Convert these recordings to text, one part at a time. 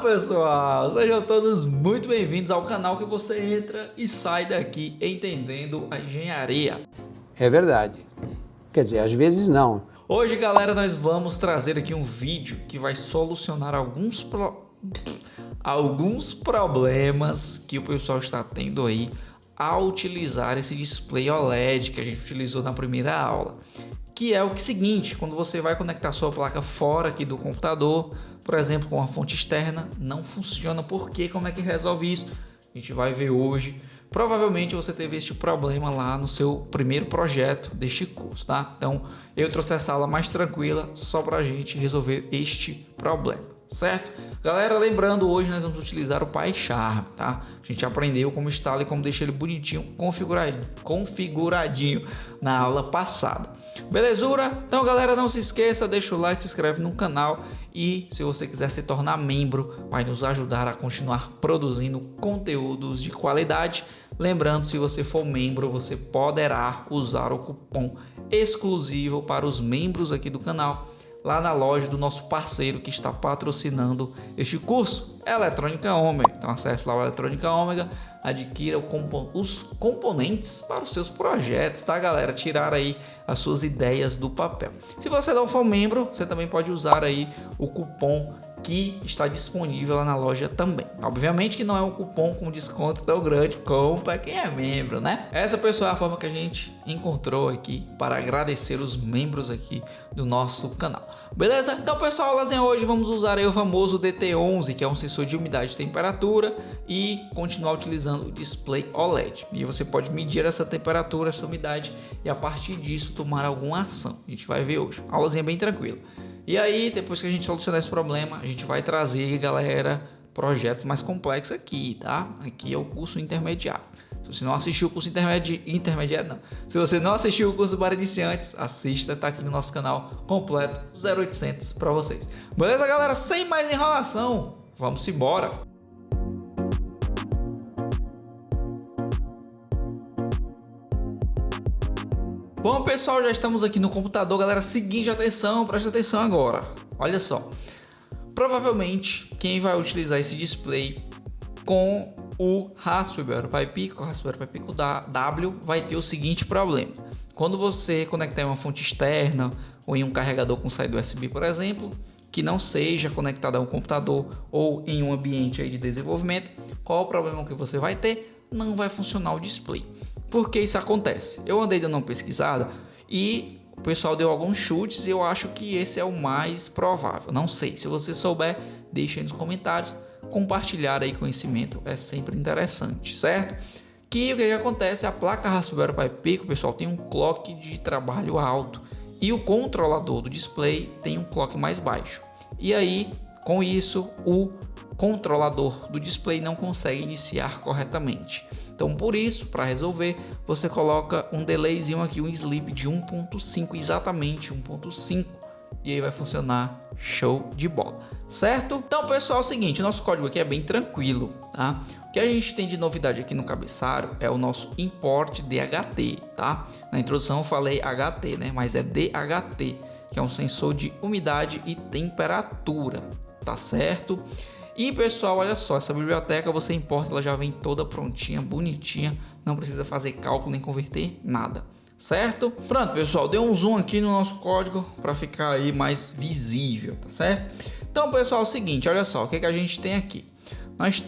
pessoal, sejam todos muito bem-vindos ao canal que você entra e sai daqui entendendo a engenharia. É verdade, quer dizer, às vezes não. Hoje, galera, nós vamos trazer aqui um vídeo que vai solucionar alguns problemas que o pessoal está tendo aí ao utilizar esse display OLED que a gente utilizou na primeira aula. Que é o seguinte, quando você vai conectar sua placa fora aqui do computador, por exemplo, com a fonte externa, não funciona. Por quê? Como é que resolve isso? A gente vai ver hoje. Provavelmente você teve este problema lá no seu primeiro projeto deste curso, tá? Então, eu trouxe essa aula mais tranquila só para a gente resolver este problema, certo? Galera, lembrando, hoje nós vamos utilizar o PyCharm, tá? A gente aprendeu como instala e como deixa ele bonitinho, configuradinho na aula passada. Belezura? Então, galera, não se esqueça, deixa o like, se inscreve no canal e se você quiser se tornar membro, vai nos ajudar a continuar produzindo conteúdos de qualidade. Lembrando, se você for membro, você poderá usar o cupom exclusivo para os membros aqui do canal, lá na loja do nosso parceiro que está patrocinando este curso, Eletrônica Ômega. Então acesse lá o Eletrônica Ômega, adquira os componentes para os seus projetos, tá, galera? Tirar aí as suas ideias do papel. Se você não for membro, você também pode usar aí o cupom que está disponível lá na loja também. Obviamente que não é um cupom com desconto tão grande como para quem é membro, né? Essa, pessoal, é a forma que a gente encontrou aqui para agradecer os membros aqui do nosso canal. Beleza? Então, pessoal, lazinha, hoje vamos usar aí o famoso DT11, que é um sensor de umidade e temperatura, e continuar utilizando o display OLED. E você pode medir essa temperatura, essa umidade, e a partir disso tomar alguma ação. A gente vai ver hoje. Aulazinha bem tranquila. E aí, depois que a gente solucionar esse problema, a gente vai trazer, galera, projetos mais complexos aqui, tá? Aqui é o curso intermediário. Se você não assistiu o curso intermediário, não. Se você não assistiu o curso para iniciantes, assista, tá aqui no nosso canal completo, 0800 para vocês. Beleza, galera? Sem mais enrolação, vamos embora. Bom, pessoal, já estamos aqui no computador, galera. Seguinte, atenção, presta atenção agora. Olha só. Provavelmente, quem vai utilizar esse display com o Raspberry Pi Pico, W, vai ter o seguinte problema. Quando você conectar em uma fonte externa ou em um carregador com saída USB, por exemplo, que não seja conectado a um computador ou em um ambiente aí de desenvolvimento, qual o problema que você vai ter? Não vai funcionar o display. Por que isso acontece? Eu andei dando uma pesquisada e o pessoal deu alguns chutes e eu acho que esse é o mais provável. Não sei, se você souber, deixa aí nos comentários. Compartilhar aí conhecimento é sempre interessante, certo? Que o que acontece? A placa Raspberry Pi Pico, pessoal, tem um clock de trabalho alto e o controlador do display tem um clock mais baixo. E aí, com isso, o controlador do display não consegue iniciar corretamente. Então, por isso, para resolver, você coloca um delayzinho aqui, um sleep de 1.5, exatamente 1.5, e aí vai funcionar show de bola, certo? Então, pessoal, é o seguinte, nosso código aqui é bem tranquilo, tá? O que a gente tem de novidade aqui no cabeçalho é o nosso import DHT, tá? Na introdução eu falei HT, né? Mas é DHT, que é um sensor de umidade e temperatura, tá certo? E, pessoal, olha só, essa biblioteca você importa, ela já vem toda prontinha, bonitinha, não precisa fazer cálculo nem converter nada, certo? Pronto, pessoal, deu um zoom aqui no nosso código para ficar aí mais visível, tá certo? Então, pessoal, é o seguinte, olha só, o que a gente tem aqui? Nós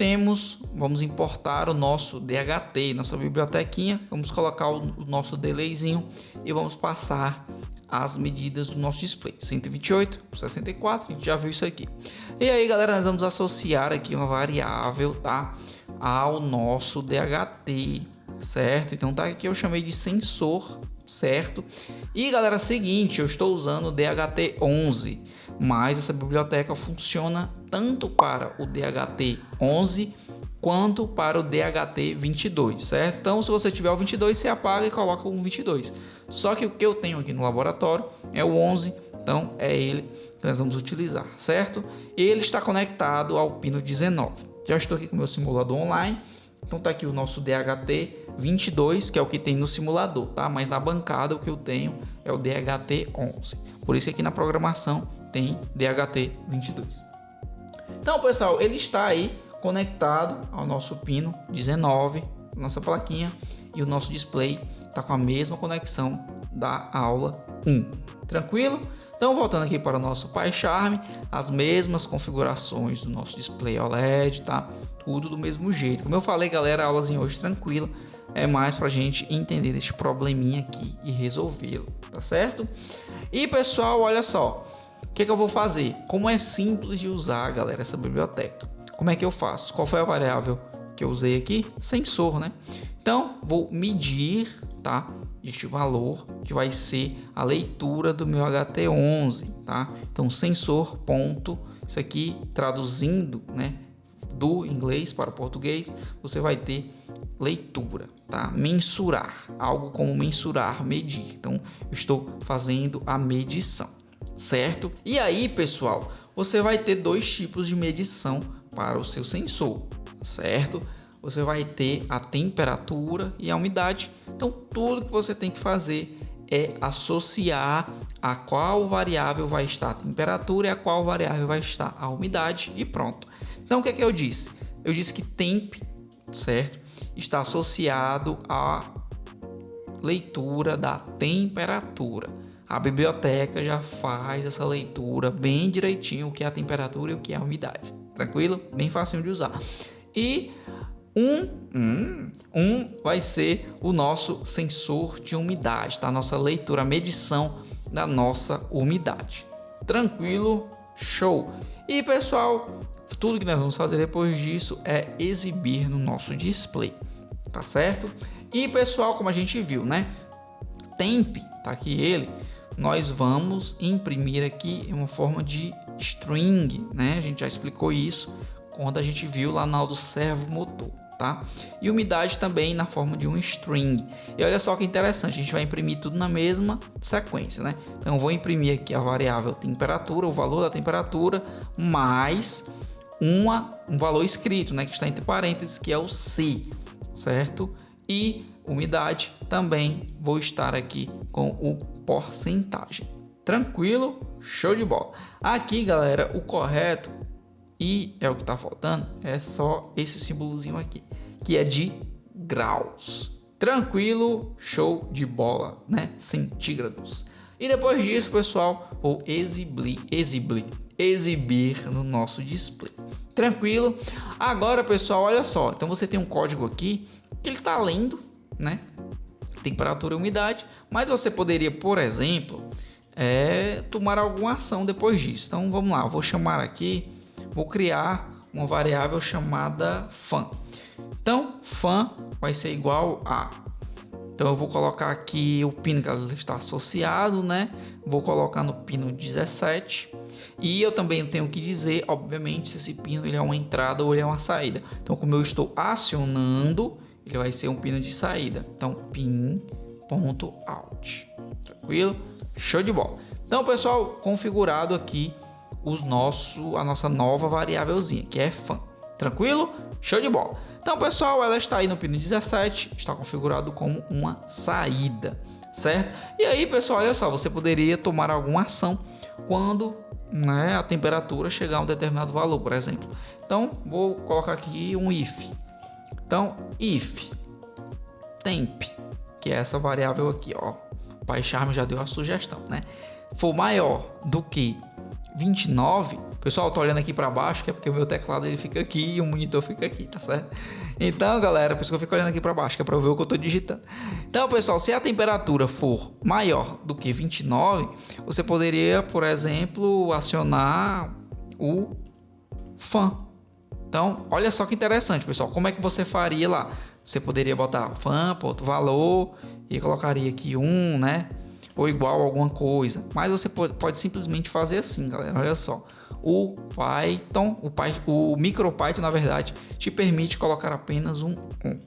vamos importar o nosso DHT, nossa bibliotequinha, vamos colocar o nosso delayzinho e vamos passar as medidas do nosso display, 128 por 64, a gente já viu isso aqui. E aí, galera, nós vamos associar aqui uma variável, tá, ao nosso DHT, certo? Então tá aqui, eu chamei de sensor, certo? E, galera, seguinte, eu estou usando o DHT11, mas essa biblioteca funciona tanto para o DHT11 quanto para o DHT22, certo? Então, se você tiver o 22, você apaga e coloca o 22. Só que o que eu tenho aqui no laboratório é o 11, então é ele que nós vamos utilizar, certo? Ele está conectado ao pino 19. Já estou aqui com o meu simulador online, então tá aqui o nosso DHT22, que é o que tem no simulador, tá? Mas na bancada o que eu tenho é o DHT11. Por isso que aqui na programação tem DHT22. Então, pessoal, ele está aí conectado ao nosso pino 19, nossa plaquinha, e o nosso display está com a mesma conexão da aula 1. Tranquilo? Então, voltando aqui para o nosso PyCharm, as mesmas configurações do nosso display OLED, tá? Tudo do mesmo jeito. Como eu falei, galera, a aulazinha hoje tranquila, é mais para a gente entender este probleminha aqui e resolvê-lo, tá certo? E, pessoal, olha só, o que eu vou fazer? Como é simples de usar, galera, essa biblioteca. Como é que eu faço? Qual foi a variável que eu usei aqui? Sensor, né? Então, vou medir, tá? Este valor que vai ser a leitura do meu HT11, tá? Então, sensor ponto, isso aqui traduzindo, né, do inglês para o português, você vai ter leitura, tá? Mensurar, algo como mensurar, medir. Então, eu estou fazendo a medição, certo? E aí, pessoal, você vai ter dois tipos de medição para o seu sensor, certo? Você vai ter a temperatura e a umidade. Então, tudo que você tem que fazer é associar a qual variável vai estar a temperatura e a qual variável vai estar a umidade e pronto. Então, o que é que eu disse? Eu disse que temp, certo, está associado à leitura da temperatura. A biblioteca já faz essa leitura bem direitinho, o que é a temperatura e o que é a umidade. Tranquilo? Bem facinho de usar. E vai ser o nosso sensor de umidade, tá? Nossa leitura, a medição da nossa umidade. Tranquilo? Show! E, pessoal, tudo que nós vamos fazer depois disso é exibir no nosso display, tá certo? E, pessoal, como a gente viu, né? Temp, tá aqui ele. Nós vamos imprimir aqui em uma forma de string, né? A gente já explicou isso quando a gente viu lá na aula do servo motor, tá? E umidade também na forma de um string. E olha só que interessante, a gente vai imprimir tudo na mesma sequência, né? Então eu vou imprimir aqui a variável temperatura, o valor da temperatura, mais um valor escrito, né? Que está entre parênteses, que é o C, certo? E umidade também vou estar aqui com o porcentagem. Tranquilo? Show de bola. Aqui, galera, o correto, e é o que está faltando, é só esse símbolozinho aqui, que é de graus. Tranquilo? Show de bola, né? Centígrados. E depois disso, pessoal, vou exibir no nosso display. Tranquilo? Agora, pessoal, olha só. Então você tem um código aqui que ele está lendo, né? Temperatura e umidade, mas você poderia, por exemplo, tomar alguma ação depois disso. Então vamos lá, eu vou chamar aqui, vou criar uma variável chamada fan. Então fan vai ser igual a, então eu vou colocar aqui o pino que ela está associado, né? Vou colocar no pino 17 e eu também tenho que dizer, obviamente, se esse pino ele é uma entrada ou ele é uma saída. Então, como eu estou acionando, ele vai ser um pino de saída. Então, pin.out. Tranquilo? Show de bola. Então, pessoal, configurado aqui a nossa nova variávelzinha, que é fan. Tranquilo? Show de bola. Então, pessoal, ela está aí no pino 17, está configurado como uma saída, certo? E aí, pessoal, olha só, você poderia tomar alguma ação quando, né, a temperatura chegar a um determinado valor, por exemplo. Então, vou colocar aqui um if. Então, if temp, que é essa variável aqui, ó. O PyCharm já deu a sugestão, né? For maior do que 29, pessoal, tô olhando aqui para baixo, que é porque o meu teclado ele fica aqui e o monitor fica aqui, tá certo? Então, galera, por isso que eu fico olhando aqui para baixo, que é para eu ver o que eu tô digitando. Então, pessoal, se a temperatura for maior do que 29, você poderia, por exemplo, acionar o fan. Então, olha só que interessante, pessoal. Como é que você faria lá? Você poderia botar fan.valor e colocaria aqui 1, né? Ou igual a alguma coisa. Mas você pode simplesmente fazer assim, galera. Olha só. O Python, o MicroPython, na verdade, te permite colocar apenas um 1.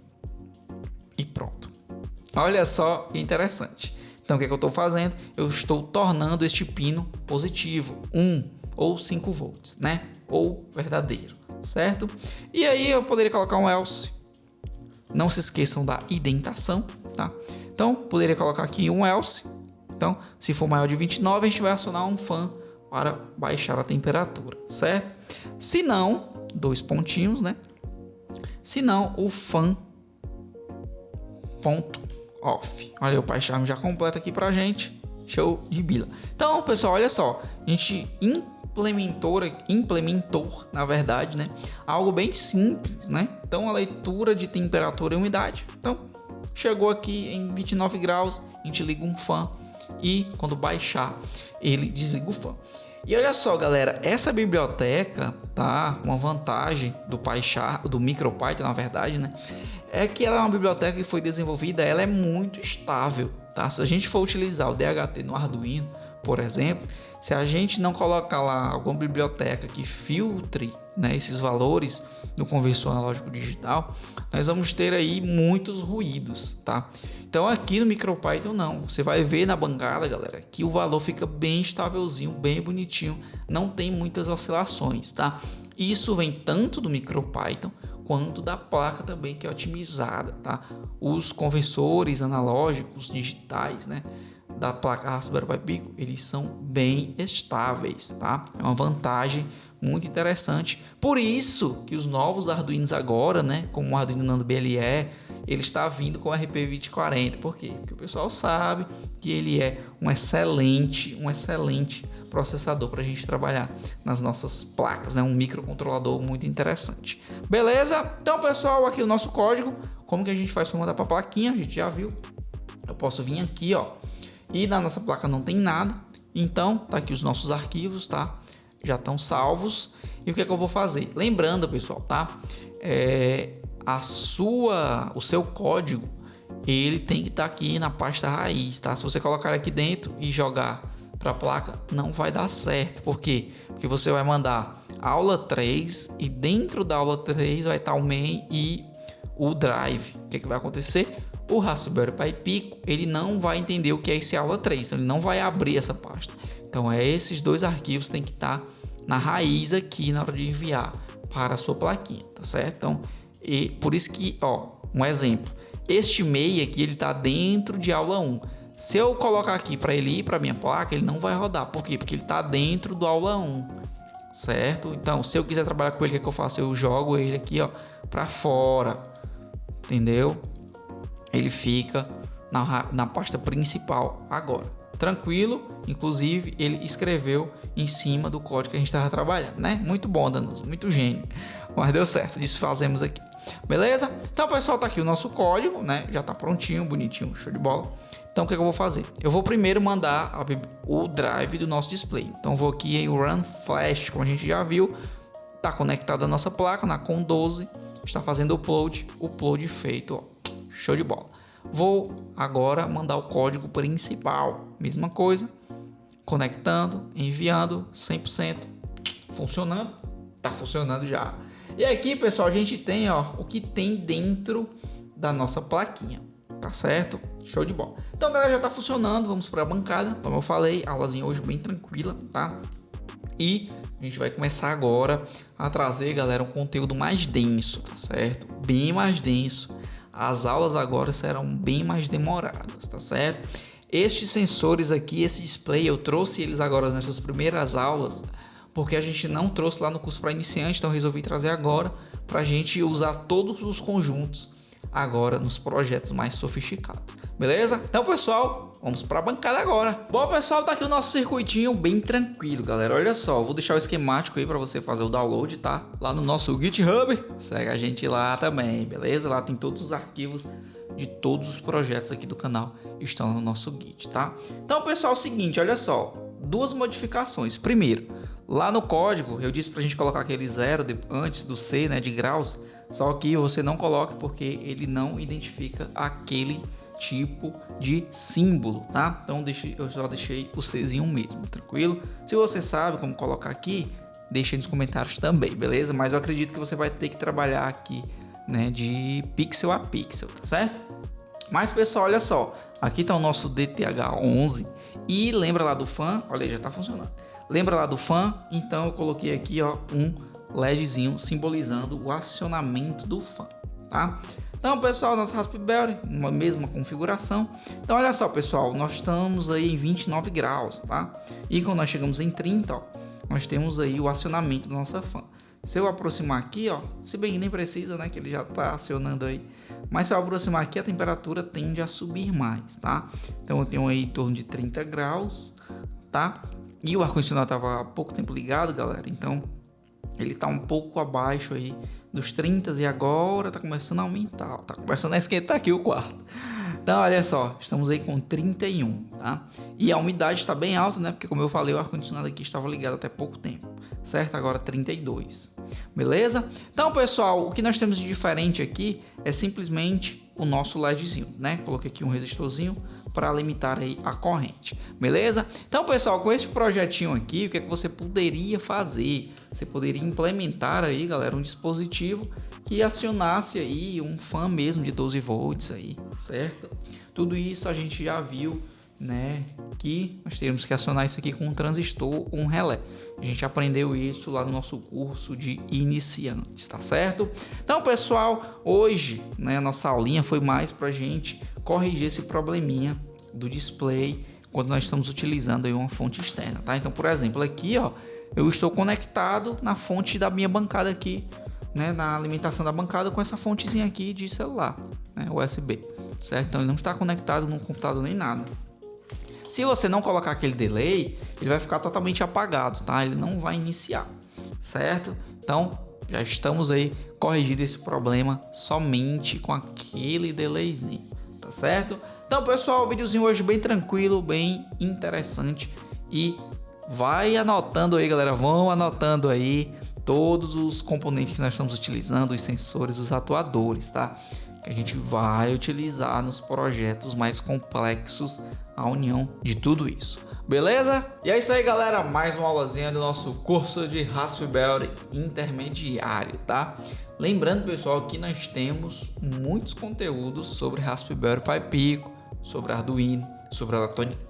E pronto. Olha só que interessante. Então, o que é que eu estou fazendo? Eu estou tornando este pino positivo, 1 ou 5 volts, né? Ou verdadeiro, certo? E aí eu poderia colocar um else. Não se esqueçam da indentação, tá? Então, poderia colocar aqui um else. Então, se for maior de 29, a gente vai acionar um fan para baixar a temperatura, certo? Se não, 2 pontinhos, né? Se não, o fan.off. Olha, o PyCharm já completa aqui pra gente. Show de bila. Então, pessoal, olha só. A gente implementou, na verdade, né? Algo bem simples, né? Então, a leitura de temperatura e umidade. Então, chegou aqui em 29 graus, a gente liga um fan e quando baixar, ele desliga o fan. E olha só, galera, essa biblioteca, tá? Uma vantagem do PyCharm, do MicroPython, na verdade, né? É que ela é uma biblioteca que foi desenvolvida, ela é muito estável, tá? Se a gente for utilizar o DHT no Arduino, por exemplo, se a gente não colocar lá alguma biblioteca que filtre, né, esses valores no conversor analógico digital, nós vamos ter aí muitos ruídos, tá? Então aqui no MicroPython não, você vai ver na bancada, galera, que o valor fica bem estávelzinho, bem bonitinho, não tem muitas oscilações, tá? Isso vem tanto do MicroPython quanto da placa também, que é otimizada, tá? Os conversores analógicos digitais, né, da placa Raspberry Pi Pico, eles são bem estáveis, tá? É uma vantagem muito interessante. Por isso que os novos Arduinos agora, né, como o Arduino Nano BLE, ele está vindo com o RP2040. Por quê? Porque o pessoal sabe que ele é um excelente processador para a gente trabalhar nas nossas placas, né? Um microcontrolador muito interessante. Beleza? Então, pessoal, aqui o nosso código. Como que a gente faz para mandar para a plaquinha? A gente já viu. Eu posso vir aqui, ó, e na nossa placa não tem nada. Então, tá aqui os nossos arquivos, tá? Já estão salvos. E o que é que eu vou fazer? Lembrando, pessoal, tá? O seu código, ele tem que estar aqui na pasta raiz, tá? Se você colocar ele aqui dentro e jogar para a placa, não vai dar certo. Por quê? Porque você vai mandar aula 3 e dentro da aula 3 vai estar o main e o drive. O que é que vai acontecer? O Raspberry Pi Pico, ele não vai entender o que é esse aula 3, então ele não vai abrir essa pasta. Então esses dois arquivos tem que estar na raiz aqui na hora de enviar para a sua plaquinha, tá certo? Então, e por isso que, ó, um exemplo, este MEI aqui, ele está dentro de aula 1. Se eu colocar aqui para ele ir para minha placa, ele não vai rodar. Por quê? Porque ele está dentro do aula 1, certo? Então, se eu quiser trabalhar com ele, o que eu faço? Eu jogo ele aqui, ó, para fora, entendeu? Ele fica na pasta principal agora. Tranquilo, inclusive ele escreveu em cima do código que a gente estava trabalhando, né? Muito bom, Danuso, muito gênio. Mas deu certo, isso fazemos aqui. Beleza? Então, pessoal, tá aqui o nosso código, né? Já tá prontinho, bonitinho, show de bola. Então, o que eu vou fazer? Eu vou primeiro mandar o drive do nosso display. Então, eu vou aqui em Run Flash, como a gente já viu. Tá conectado a nossa placa na COM12. Está fazendo upload feito, ó. Show de bola. Vou agora mandar o código principal. Mesma coisa. Conectando, enviando, 100%. Funcionando. Tá funcionando já. E aqui, pessoal, a gente tem, ó, o que tem dentro da nossa plaquinha. Tá certo? Show de bola. Então, galera, já tá funcionando. Vamos para a bancada. Como eu falei, aulazinha hoje bem tranquila, tá? E a gente vai começar agora a trazer, galera, um conteúdo mais denso, tá certo? Bem mais denso. As aulas agora serão bem mais demoradas, tá certo? Estes sensores aqui, esse display, eu trouxe eles agora nessas primeiras aulas, porque a gente não trouxe lá no curso para iniciante, então eu resolvi trazer agora para a gente usar todos os conjuntos agora nos projetos mais sofisticados, beleza? Então, pessoal, vamos para a bancada agora. Bom, pessoal, tá aqui o nosso circuitinho bem tranquilo, galera. Olha só, eu vou deixar o esquemático aí para você fazer o download, tá? Lá no nosso GitHub, segue a gente lá também, beleza? Lá tem todos os arquivos de todos os projetos aqui do canal estão no nosso Git, tá? Então, pessoal, é o seguinte, olha só, duas modificações. Primeiro, lá no código eu disse pra gente colocar aquele 0 antes do C, né, de graus, só que você não coloca porque ele não identifica aquele tipo de símbolo, tá? Então eu só deixei o Czinho mesmo, tranquilo? Se você sabe como colocar aqui, deixa aí nos comentários também, beleza? Mas eu acredito que você vai ter que trabalhar aqui, né, de pixel a pixel, tá certo? Mas, pessoal, olha só, aqui tá o nosso DTH11 e lembra lá do fan, olha aí, já tá funcionando. Lembra lá do fan? Então eu coloquei aqui, ó, um LEDzinho simbolizando o acionamento do fan, tá? Então, pessoal, nosso Raspberry, uma mesma configuração. Então, olha só, pessoal, nós estamos aí em 29 graus, tá? E quando nós chegamos em 30, ó, nós temos aí o acionamento da nossa fan. Se eu aproximar aqui, ó, se bem que nem precisa, né, que ele já tá acionando aí, mas se eu aproximar aqui, a temperatura tende a subir mais, tá? Então eu tenho aí em torno de 30 graus, tá? E o ar-condicionado tava há pouco tempo ligado, galera, então ele tá um pouco abaixo aí dos 30 e agora tá começando a aumentar, tá começando a esquentar aqui o quarto. Então, olha só, estamos aí com 31, tá? E a umidade está bem alta, né? Porque, como eu falei, o ar-condicionado aqui estava ligado até pouco tempo, certo? Agora 32, beleza? Então, pessoal, o que nós temos de diferente aqui é simplesmente o nosso LEDzinho, né? Coloquei aqui um resistorzinho para limitar aí a corrente, beleza? Então, pessoal, com esse projetinho aqui, o que é que você poderia fazer? Você poderia implementar aí, galera, um dispositivo que acionasse aí um fan mesmo de 12 volts aí, certo? Tudo isso a gente já viu, né, que nós temos que acionar isso aqui com um transistor ou um relé. A gente aprendeu isso lá no nosso curso de iniciantes, tá certo? Então, pessoal, hoje, né, a nossa aulinha foi mais pra gente corrigir esse probleminha do display quando nós estamos utilizando aí uma fonte externa, tá? Então, por exemplo, aqui, ó, eu estou conectado na fonte da minha bancada aqui, né, na alimentação da bancada com essa fontezinha aqui de celular, né, USB, certo? Então ele não está conectado no computador nem nada. Se você não colocar aquele delay, ele vai ficar totalmente apagado, tá? Ele não vai iniciar, certo? Então já estamos aí corrigindo esse problema somente com aquele delayzinho, tá certo? Então, pessoal, o videozinho hoje bem tranquilo, bem interessante, e vai anotando aí, galera, vão anotando aí todos os componentes que nós estamos utilizando, os sensores, os atuadores, tá? Que a gente vai utilizar nos projetos mais complexos, a união de tudo isso, beleza? E é isso aí, galera, mais uma aulazinha do nosso curso de Raspberry intermediário, tá? Lembrando, pessoal, que nós temos muitos conteúdos sobre Raspberry Pi Pico, sobre Arduino, sobre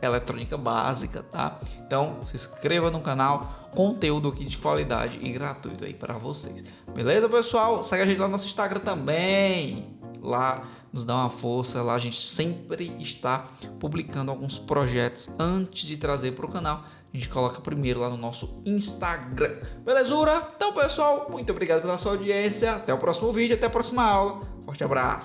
eletrônica básica, tá? Então, se inscreva no canal, conteúdo aqui de qualidade e gratuito aí para vocês. Beleza, pessoal? Segue a gente lá no nosso Instagram também. Lá nos dá uma força, lá a gente sempre está publicando alguns projetos antes de trazer para o canal. A gente coloca primeiro lá no nosso Instagram. Belezura? Então, pessoal, muito obrigado pela sua audiência. Até o próximo vídeo, até a próxima aula. Forte abraço.